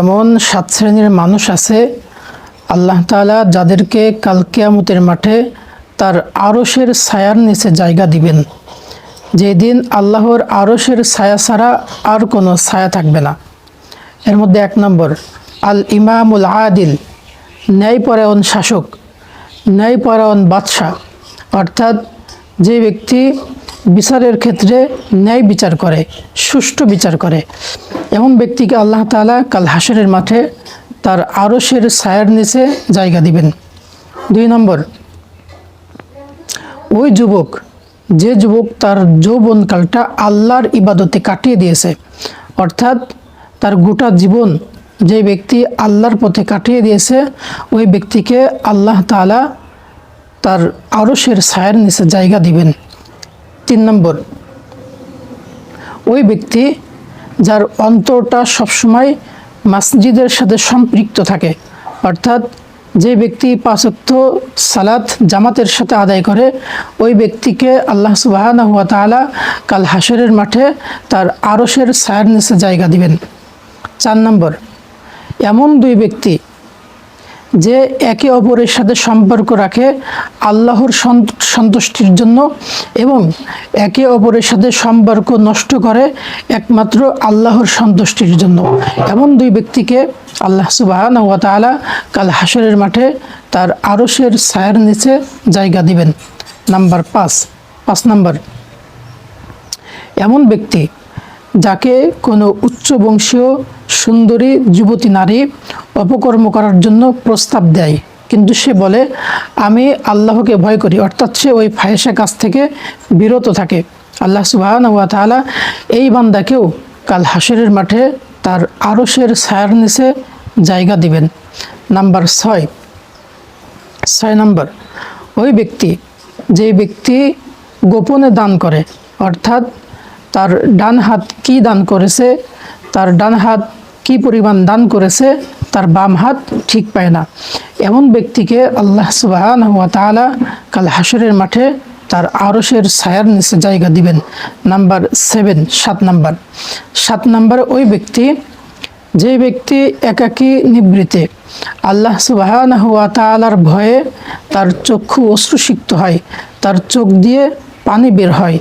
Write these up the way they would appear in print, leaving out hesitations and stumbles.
এমন 7 শ্রেণীর মানুষ আছে আল্লাহ তাআলা যাদেরকে কাল কিয়ামতের মাঠে তার আরশের ছায়ার নিচে জায়গা দিবেন, যেদিন আল্লাহর আরশের ছায়া ছাড়া আর কোনো ছায়া থাকবে না। এর মধ্যে 1 নম্বর আল ইমামুল আদিল, ন্যায়পরায়ণ শাসক, ন্যায়পরায়ণ বাদশাহ, অর্থাৎ যে ব্যক্তি বিচারের ক্ষেত্রে ন্যায় বিচার করে, সুষ্ঠু বিচার করে, এমন ব্যক্তিকে আল্লাহ তাআলা কাল হাসরের মাঠে তার আরশের ছায়ার নিচে জায়গা দিবেন। 2 নম্বর ওই যুবক, যে যুবক তার যৌবনকালটা আল্লাহর ইবাদতে কাটিয়ে দিয়েছে, অর্থাৎ তার গোটা জীবন যে ব্যক্তি আল্লাহর পথে কাটিয়ে দিয়েছে, ওই ব্যক্তিকে আল্লাহ তাআলা তার আরশের ছায়ার নিচে জায়গা দিবেন। 3 নম্বর ওই ব্যক্তি যার অন্তরটা সবসময় মসজিদের সাথে সম্পৃক্ত থাকে, অর্থাৎ যে ব্যক্তি 5 ওয়াক্ত সালাত জামাতের সাথে আদায় করে, ওই ব্যক্তিকে আল্লাহ সুবহানাহু ওয়া তাআলা কাল হাসরের মাঠে তার আরশের ছায়ার নিচে জায়গা দিবেন। 4 নম্বর এমন 2 ব্যক্তি যে একে অপরের সাথে সম্পর্ক রাখে আল্লাহর সন্তুষ্টির জন্য এবং একে অপরের সাথে সম্পর্ক নষ্ট করে একমাত্র আল্লাহর সন্তুষ্টির জন্য, এমন 2 ব্যক্তিকে আল্লাহ সুবহানাহু ওয়া তাআলা কাল হাসরের মাঠে তার আরশের ছায়ার নিচে জায়গা দিবেন। নাম্বার 5 নম্বর এমন ব্যক্তি যাকে কোনো উচ্চবংশীয় সুন্দরী যুবতী নারী অপকর্ম করার জন্য প্রস্তাব দেয়, কিন্তু সে বলে আমি আল্লাহকে ভয় করি, অর্থাৎ সে ওই ফাহিশা কাজ থেকে বিরত থাকে। আল্লাহ সুবহানাহু ওয়া তাআলা এই বান্দাকেও কাল হাসরের মাঠে তার আরশের ছায়ার নিচে জায়গা দিবেন। নাম্বার 6 নম্বর ওই ব্যক্তি, যে ব্যক্তি গোপনে দান করে, অর্থাৎ তার ডান হাত কি দান করেছে, তার ডান হাত কি পরিমাণ দান করেছে, তার বাম হাত ঠিক পায় না, এমন ব্যক্তিকে আল্লাহ সুবহানাহু ওয়া তাআলা কাল হাসরের মাঠে তার আরশের ছায়ার নিচে জায়গা দিবেন। নাম্বার 7 নম্বর ওই ব্যক্তি, যে ব্যক্তি একাকী নিবৃতে আল্লাহ সুবহানাহু ওয়া তাআলার ভয়ে তার চক্ষু অশ্রুসিক্ত হয়, তার চোখ দিয়ে পানি বের হয়,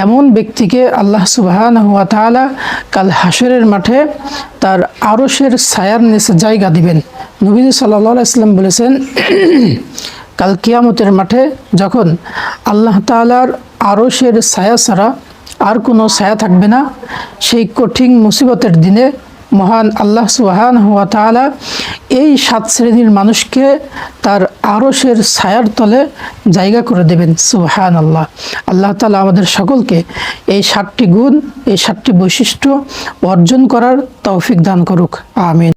এমন ব্যক্তিকে আল্লাহ সুবহানাহু ওয়া তাআলা কাল হাসরের মাঠে তার আরশের ছায়ার নিচে জায়গা দিবেন। নবীজি সাল্লাল্লাহু আলাইহি ওয়াসাল্লাম বলেছেন, কাল কিয়ামতের মাঠে যখন আল্লাহ তাআলার আরশের ছায়া ছাড়া আর কোনো ছায়া থাকবে না, সেই কঠিন মুসিবতের দিনে মহান আল্লাহ সুবহানাহু ওয়া তাআলা এই 7 শ্রেণীর মানুষকে তার আরশের ছায়ার তলে জায়গা করে দেবেন। সুবহানাল্লাহ। আল্লাহ তাআলা আমাদের সকলকে এই 7টি গুণ, এই 7টি বৈশিষ্ট্য অর্জন করার তৌফিক দান করুক। আমিন।